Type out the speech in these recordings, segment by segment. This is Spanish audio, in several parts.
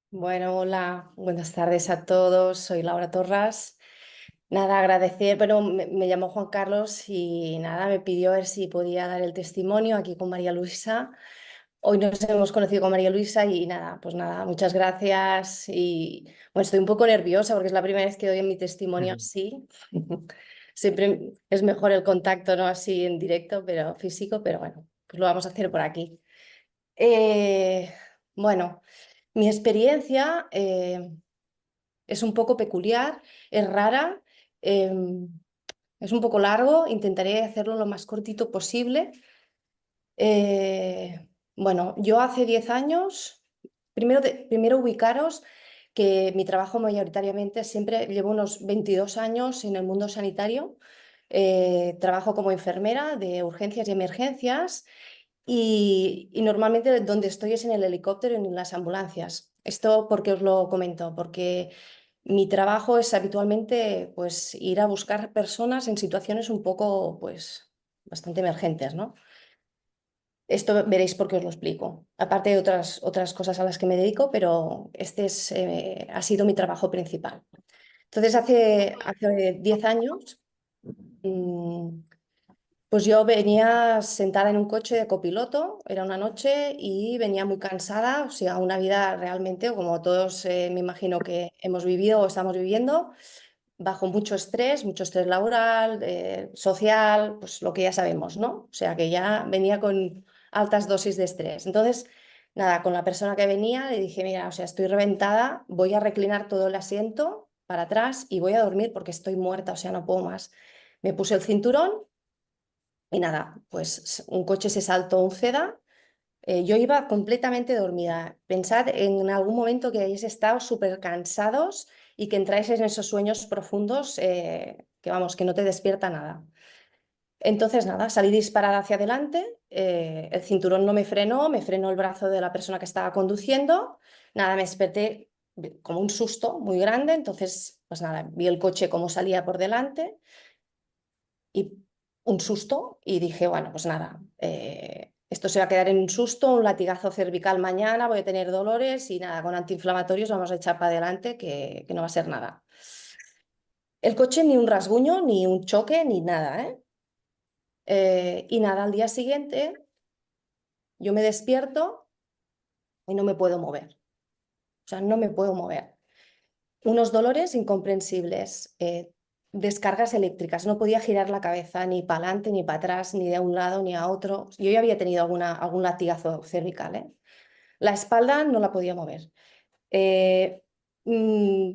Bueno, hola, buenas tardes a todos. Soy Laura Torras. Nada, agradecer, bueno, me llamó Juan Carlos y nada, me pidió a ver si podía dar el testimonio aquí con María Luisa. Hoy nos hemos conocido con María Luisa y nada, pues nada, muchas gracias. Y bueno, estoy un poco nerviosa porque es la primera vez que doy mi testimonio Ujú. así. Siempre es mejor el contacto, no así en directo, pero físico, pero bueno, pues lo vamos a hacer por aquí. Eh, bueno. Mi experiencia es un poco peculiar, es rara, em, es un poco largo, intentaré hacerlo lo más cortito posible. Bueno, yo hace 10 años, primero ubicaros que mi trabajo mayoritariamente siempre llevo unos 22 años en el mundo sanitario. Trabajo como enfermera de urgencias y emergencias y normalmente donde estoy es en el helicóptero y en las ambulancias. Esto porque os lo comento, porque mi trabajo es habitualmente pues ir a buscar personas en situaciones un poco pues bastante emergentes, ¿no? Esto veréis por qué os lo explico. Aparte de otras cosas a las que me dedico, pero ha sido mi trabajo principal. Entonces, hace 10 años, mm, pues yo venía sentada en un coche de copiloto, era una noche y venía muy cansada, o sea, una vida realmente, como todos me imagino que hemos vivido o estamos viviendo, bajo mucho estrés laboral, social, pues lo que ya sabemos, ¿no? O sea, que ya venía con altas dosis de estrés. Entonces, nada, con la persona que venía le dije, mira, o sea, estoy reventada, voy a reclinar todo el asiento para atrás y voy a dormir porque estoy muerta, o sea, no puedo más. Me puse el cinturón y nada, pues un coche se saltó un CEDA. Yo iba completamente dormida. Pensad en algún momento que hayáis estado súper cansados y que entráis en esos sueños profundos que vamos, que no te despierta nada. Entonces nada, salí disparada hacia adelante, el cinturón no me frenó el brazo de la persona que estaba conduciendo, nada, me desperté como un susto muy grande, entonces pues nada, vi el coche como salía por delante y un susto y dije, bueno, pues nada, esto se va a quedar en un susto, un latigazo cervical mañana, voy a tener dolores y nada, con antiinflamatorios vamos a echar para adelante que no va a ser nada. El coche ni un rasguño, ni un choque, ni nada, ¿eh? Y nada, al día siguiente yo me despierto y no me puedo mover, o sea, no me puedo mover. Unos dolores incomprensibles, descargas eléctricas, no podía girar la cabeza ni para adelante, ni para atrás, ni de un lado, ni a otro. Yo ya había tenido algún latigazo cervical, ¿eh? La espalda no la podía mover. Eh, mm,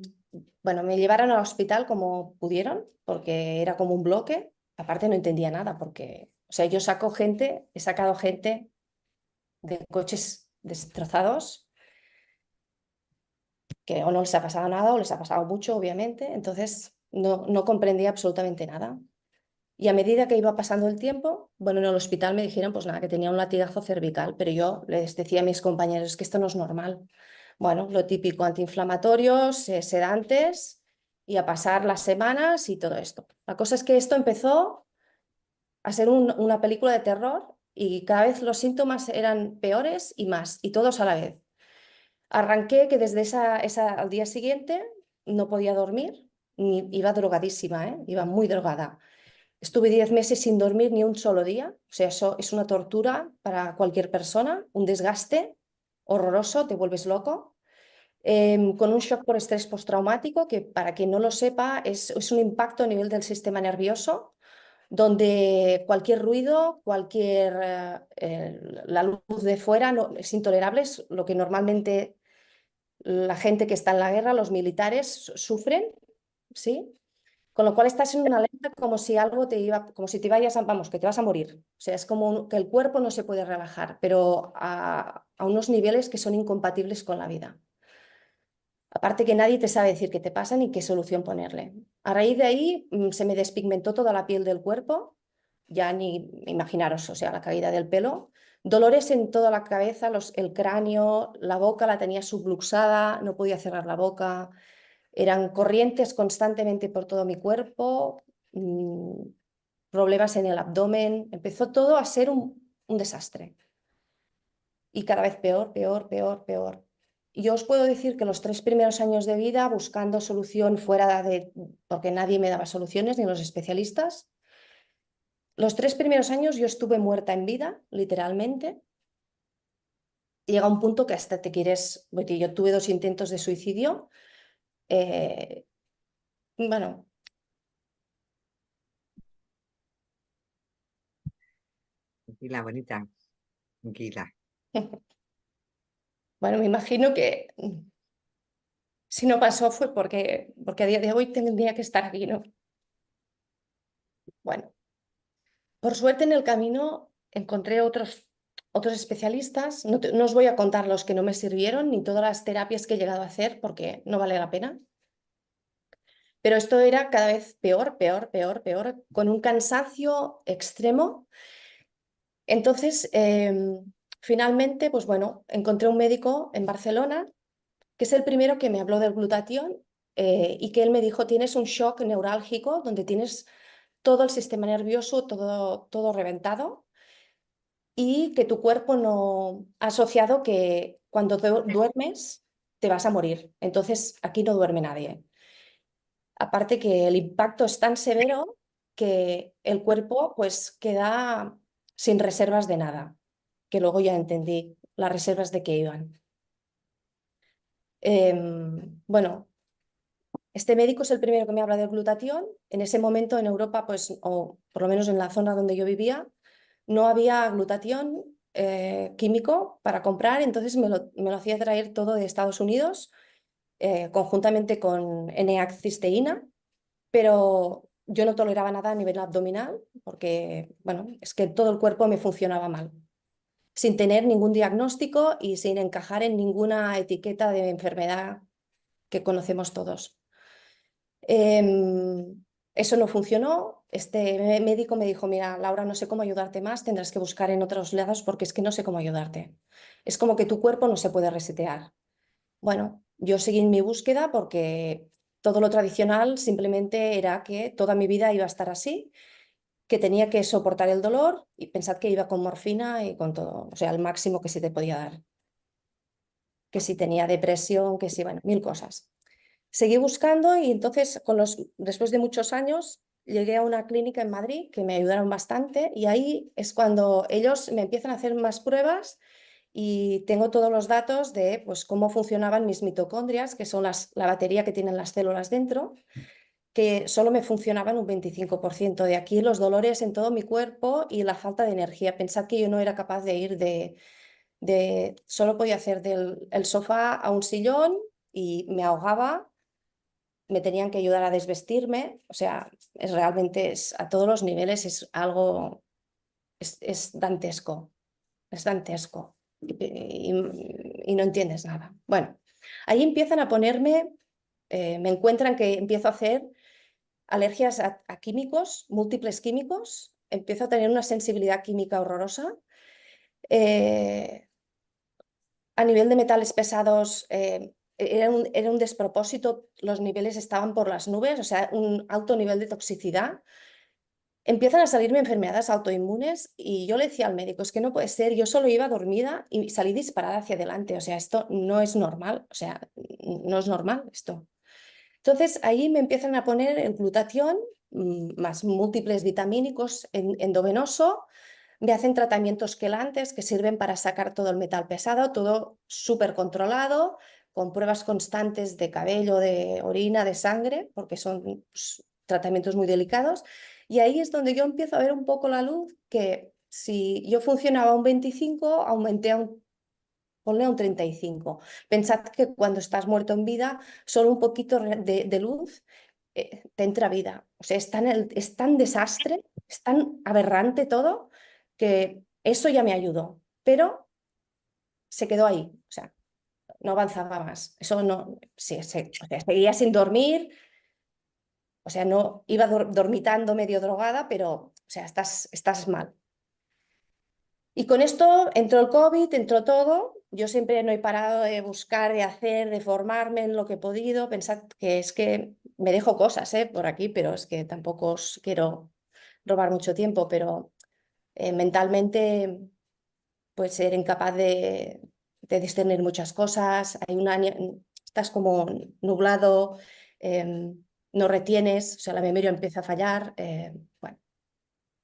bueno, me llevaron al hospital como pudieron, porque era como un bloque. Aparte no entendía nada, porque, o sea, yo he sacado gente de coches destrozados que o no les ha pasado nada o les ha pasado mucho, obviamente. Entonces no comprendía absolutamente nada. Y a medida que iba pasando el tiempo, bueno, en el hospital me dijeron, pues nada, que tenía un latigazo cervical, pero yo les decía a mis compañeros que esto no es normal. Bueno, lo típico, antiinflamatorios, sedantes y a pasar las semanas y todo esto. La cosa es que esto empezó a ser una película de terror y cada vez los síntomas eran peores y más, y todos a la vez. Arranqué que desde al día siguiente no podía dormir, ni, iba drogadísima, ¿eh? Iba muy drogada. Estuve 10 meses sin dormir ni un solo día, o sea, eso es una tortura para cualquier persona, un desgaste horroroso, te vuelves loco. Con un shock por estrés postraumático, que para quien no lo sepa, es un impacto a nivel del sistema nervioso, donde cualquier ruido, la luz de fuera es intolerable, es lo que normalmente la gente que está en la guerra, los militares, sufren, ¿sí? Con lo cual estás en una alerta como si algo como si te vayas vamos, que te vas a morir. O sea, es como que el cuerpo no se puede relajar, pero a unos niveles que son incompatibles con la vida. Aparte que nadie te sabe decir qué te pasa ni qué solución ponerle. A raíz de ahí se me despigmentó toda la piel del cuerpo, ya ni imaginaros, o sea, la caída del pelo. Dolores en toda la cabeza, el cráneo, la boca la tenía subluxada, no podía cerrar la boca. Eran corrientes constantemente por todo mi cuerpo, problemas en el abdomen. Empezó todo a ser un desastre. Y cada vez peor, peor, peor, peor. yo os puedo decir que los 3 primeros años de vida, buscando solución fuera de, porque nadie me daba soluciones, ni los especialistas, los 3 primeros años yo estuve muerta en vida, literalmente. Llega un punto que hasta te quieres, porque yo tuve 2 intentos de suicidio. eh, bueno, Tranquila, bonita, tranquila. bueno, me imagino que si no pasó fue porque a día de hoy tendría que estar aquí, ¿no? Bueno, por suerte en el camino encontré otros especialistas. No os voy a contar los que no me sirvieron ni todas las terapias que he llegado a hacer porque no vale la pena. Pero esto era cada vez peor, peor, peor, peor, con un cansancio extremo. Entonces, finalmente, pues bueno, encontré un médico en Barcelona, que es el primero que me habló del glutatión y que él me dijo, tienes un shock neurálgico donde tienes todo el sistema nervioso, todo reventado y que tu cuerpo no ha asociado que cuando duermes te vas a morir. Entonces, aquí no duerme nadie. Aparte que el impacto es tan severo que el cuerpo pues queda sin reservas de nada, que luego ya entendí las reservas de qué iban. Bueno, este médico es el primero que me habla del glutatión. En ese momento en Europa, pues, o por lo menos en la zona donde yo vivía, no había glutatión químico para comprar, entonces me lo hacía traer todo de Estados Unidos, conjuntamente con N-accisteína, pero yo no toleraba nada a nivel abdominal porque, bueno, es que todo el cuerpo me funcionaba mal, sin tener ningún diagnóstico y sin encajar en ninguna etiqueta de enfermedad que conocemos todos. Eso no funcionó. Este médico me dijo, mira, Laura, no sé cómo ayudarte más, tendrás que buscar en otros lados porque es que no sé cómo ayudarte. Es como que tu cuerpo no se puede resetear. Bueno, yo seguí en mi búsqueda porque todo lo tradicional simplemente era que toda mi vida iba a estar así, que tenía que soportar el dolor y pensad que iba con morfina y con todo, o sea, el máximo que se te podía dar, que si tenía depresión, que si, bueno, mil cosas. Seguí buscando y entonces, después de muchos años, llegué a una clínica en Madrid que me ayudaron bastante y ahí es cuando ellos me empiezan a hacer más pruebas y tengo todos los datos de pues, cómo funcionaban mis mitocondrias, que son la batería que tienen las células dentro, que solo me funcionaban un 25%. De aquí los dolores en todo mi cuerpo y la falta de energía. Pensad que yo no era capaz de ir solo podía hacer del el sofá a un sillón y me ahogaba, me tenían que ayudar a desvestirme, o sea, realmente a todos los niveles es algo, es dantesco, es dantesco y no entiendes nada. Bueno, ahí empiezan a ponerme, me encuentran que empiezo a hacer alergias a químicos, múltiples químicos, empiezo a tener una sensibilidad química horrorosa. eh, A nivel de metales pesados, era un despropósito, los niveles estaban por las nubes, o sea, un alto nivel de toxicidad. Empiezan a salirme enfermedades autoinmunes y yo le decía al médico, es que no puede ser, yo solo iba dormida y salí disparada hacia adelante, o sea, esto no es normal, o sea, no es normal esto. Entonces ahí me empiezan a poner el glutatión, más múltiples vitamínicos endovenoso, me hacen tratamientos quelantes que sirven para sacar todo el metal pesado, todo súper controlado, con pruebas constantes de cabello, de orina, de sangre, porque son pues, tratamientos muy delicados. Y ahí es donde yo empiezo a ver un poco la luz, que si yo funcionaba a un 25, aumenté a ponle a un 35. Pensad que cuando estás muerto en vida, solo un poquito de luz te entra vida. O sea, es tan desastre, es tan aberrante todo, que eso ya me ayudó. Pero se quedó ahí. O sea, no avanzaba más. Eso no, sí, o sea, seguía sin dormir. O sea, no iba dormitando medio drogada, pero, o sea, estás mal. Y con esto entró el COVID, entró todo. Yo siempre no he parado de buscar, de hacer, de formarme en lo que he podido. Pensad que es que me dejo cosas por aquí, pero es que tampoco os quiero robar mucho tiempo, pero mentalmente pues ser incapaz de discernir muchas cosas, estás como nublado, no retienes, o sea, la memoria empieza a fallar, bueno,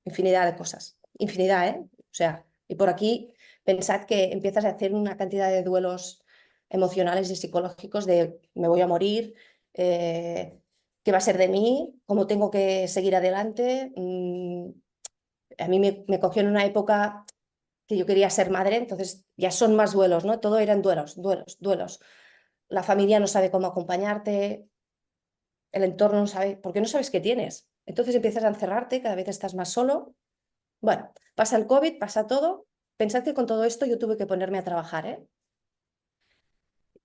infinidad de cosas, infinidad, ¿eh? O sea, y por aquí pensad que empiezas a hacer una cantidad de duelos emocionales y psicológicos de me voy a morir, qué va a ser de mí, cómo tengo que seguir adelante. A mí me cogió en una época que yo quería ser madre, entonces ya son más duelos, ¿no? Todo eran duelos, duelos, duelos. La familia no sabe cómo acompañarte, el entorno no sabe, porque no sabes qué tienes. Entonces empiezas a encerrarte, cada vez estás más solo. Bueno, pasa el COVID, pasa todo. Pensad que con todo esto yo tuve que ponerme a trabajar, ¿eh?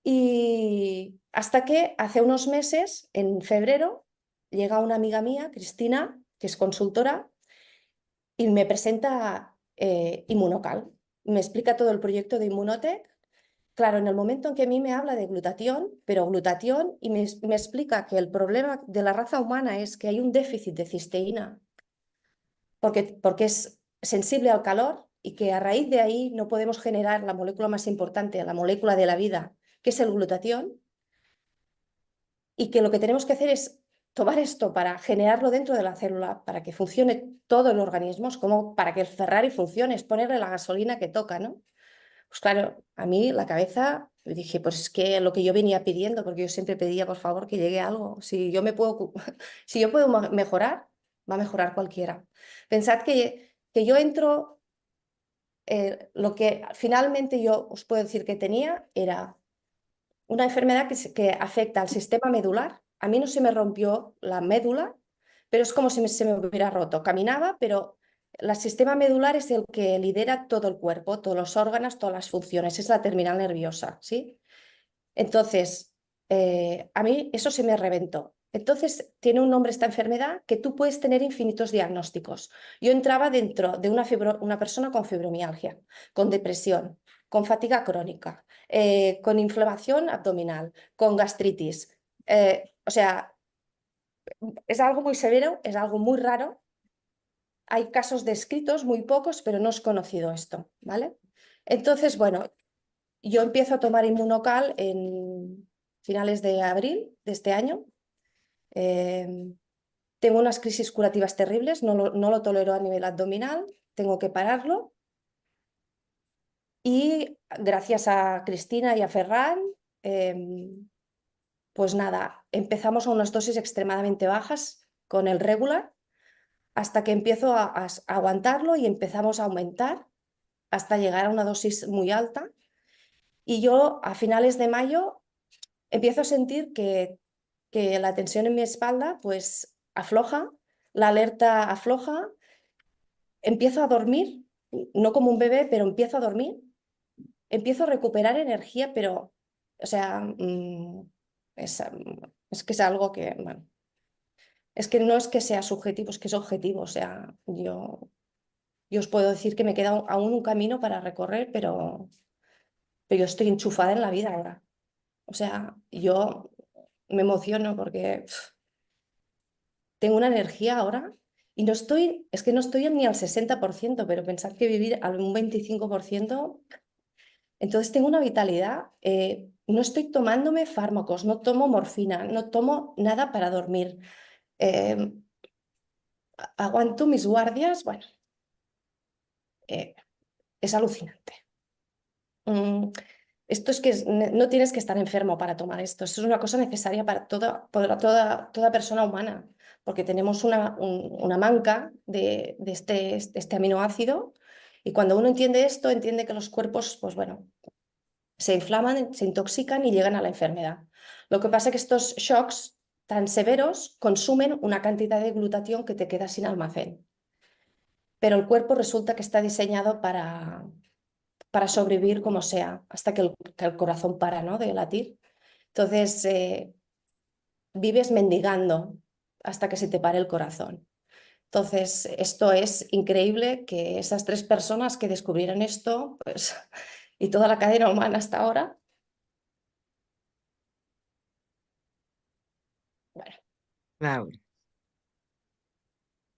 Y hasta que hace unos meses, en febrero, llega una amiga mía, Cristina, que es consultora, y me presenta Inmunocal. Me explica todo el proyecto de Inmunotech. Claro, en el momento en que a mí me habla de glutatión, pero glutatión, y me explica que el problema de la raza humana es que hay un déficit de cisteína, porque es sensible al calor y que a raíz de ahí no podemos generar la molécula más importante, la molécula de la vida, que es el glutatión, y que lo que tenemos que hacer es tomar esto para generarlo dentro de la célula, para que funcione todo el organismo, es como para que el Ferrari funcione, es ponerle la gasolina que toca, ¿no? Pues claro, a mí la cabeza, dije, pues es que lo que yo venía pidiendo, porque yo siempre pedía, por favor, que llegue algo. Si yo me puedo, si yo puedo mejorar, va a mejorar cualquiera. Pensad que yo entro, lo que finalmente yo os puedo decir que tenía era una enfermedad que afecta al sistema medular. A mí no se me rompió la médula, pero es como si se me hubiera roto. Caminaba, pero el sistema medular es el que lidera todo el cuerpo, todos los órganos, todas las funciones. Es la terminal nerviosa, ¿sí? Entonces, a mí eso se me reventó. Entonces, tiene un nombre esta enfermedad que tú puedes tener infinitos diagnósticos. Yo entraba dentro de una persona con fibromialgia, con depresión, con fatiga crónica, con inflamación abdominal, con gastritis. O sea, es algo muy severo, es algo muy raro. Hay casos descritos, muy pocos, pero no es conocido esto, ¿vale? Entonces, bueno, yo empiezo a tomar Inmunocal en finales de abril de este año. Eh, Tengo unas crisis curativas terribles, no lo tolero a nivel abdominal, tengo que pararlo. Y gracias a Cristina y a Ferran, pues nada, empezamos a unas dosis extremadamente bajas con el regular hasta que empiezo a aguantarlo y empezamos a aumentar hasta llegar a una dosis muy alta. Y yo a finales de mayo empiezo a sentir que la tensión en mi espalda pues afloja, la alerta afloja, empiezo a dormir, no como un bebé, pero empiezo a dormir, empiezo a recuperar energía, pero, o sea, es que es algo que, bueno, es que no es que sea subjetivo, es que es objetivo, o sea, yo os puedo decir que me queda aún un camino para recorrer, pero yo estoy enchufada en la vida ahora. O sea, yo me emociono porque tengo una energía ahora y no estoy, es que no estoy ni al 60%, pero pensad que vivir al un 25%, entonces tengo una vitalidad. No estoy tomándome fármacos, no tomo morfina, no tomo nada para dormir. eh, Aguanto mis guardias, bueno, eh, es alucinante. Mm, Esto es que no tienes que estar enfermo para tomar esto. Esto es una cosa necesaria para toda persona humana, porque tenemos una manca de este aminoácido y cuando uno entiende esto, entiende que los cuerpos, pues bueno, se inflaman, se intoxican y llegan a la enfermedad. Lo que pasa es que estos shocks tan severos consumen una cantidad de glutatión que te queda sin almacén, pero el cuerpo resulta que está diseñado para sobrevivir como sea, hasta que el corazón para, ¿no?, de latir. Entonces, vives mendigando hasta que se te pare el corazón. Entonces, esto es increíble que esas tres personas que descubrieron esto, pues, y toda la cadena humana hasta ahora, bueno, Laura.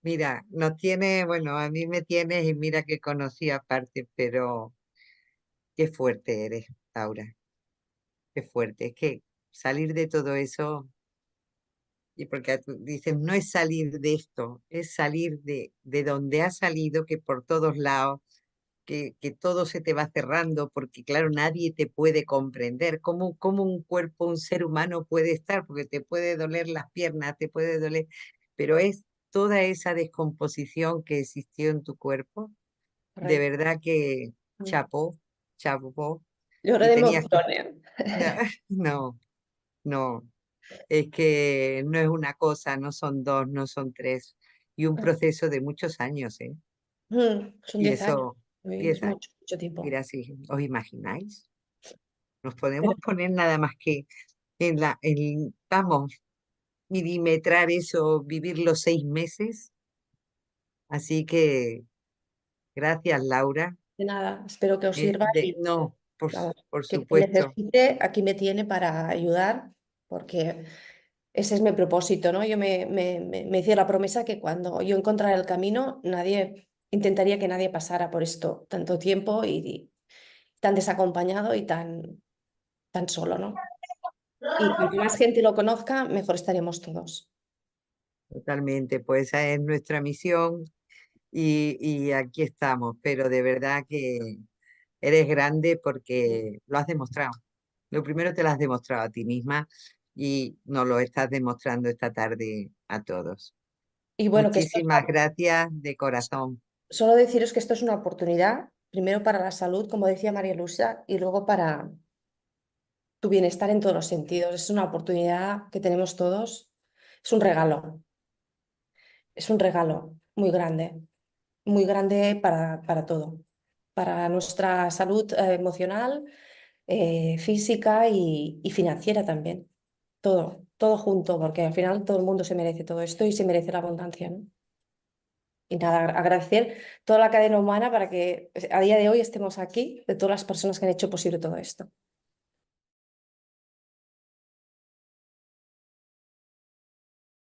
Mira, no tiene, bueno, a mí me tienes y mira que conocí aparte, pero Qué fuerte eres, Laura, qué fuerte. Es que salir de todo eso, y porque tú dices, no es salir de esto, es salir de donde has salido, que por todos lados, que todo se te va cerrando, porque claro, nadie te puede comprender. ¿Cómo un cuerpo, un ser humano puede estar? Porque te puede doler las piernas, te puede doler, pero es toda esa descomposición que existió en tu cuerpo, de Correcto. verdad que chapó, chapó, Lloré y de tenías que, emociones. no, no, no, es que no es una cosa, no son dos, no son tres, y un proceso de muchos años, ¿eh? Son Y 10 años. eso, Uy, es 10 años. mucho, mucho tiempo. Mira, si os imagináis, nos podemos Pero poner nada más que vamos, milimetrar eso, vivir los 6 meses. Así que gracias, Laura. de nada, espero que os sirva y No, vamos, por que supuesto, necesite, aquí me tiene para ayudar, porque ese es mi propósito, ¿no? Yo me hice la promesa que cuando yo encontrara el camino, intentaría que nadie pasara por esto tanto tiempo y tan desacompañado y tan solo, ¿no? Y cuanto más gente lo conozca, mejor estaremos todos. totalmente, pues esa es nuestra misión y aquí estamos, pero de verdad que eres grande porque lo has demostrado. Lo primero te lo has demostrado a ti misma y nos lo estás demostrando esta tarde a todos. Y bueno, que esto es Muchísimas gracias de corazón. solo deciros que esto es una oportunidad, primero para la salud, como decía María Luisa, y luego para tu bienestar en todos los sentidos. Es una oportunidad que tenemos todos. Es un regalo muy grande para todo, para nuestra salud emocional, física y financiera también. Todo junto, porque al final todo el mundo se merece todo esto y se merece la abundancia, ¿no? Y nada, agradecer toda la cadena humana para que a día de hoy estemos aquí, de todas las personas que han hecho posible todo esto.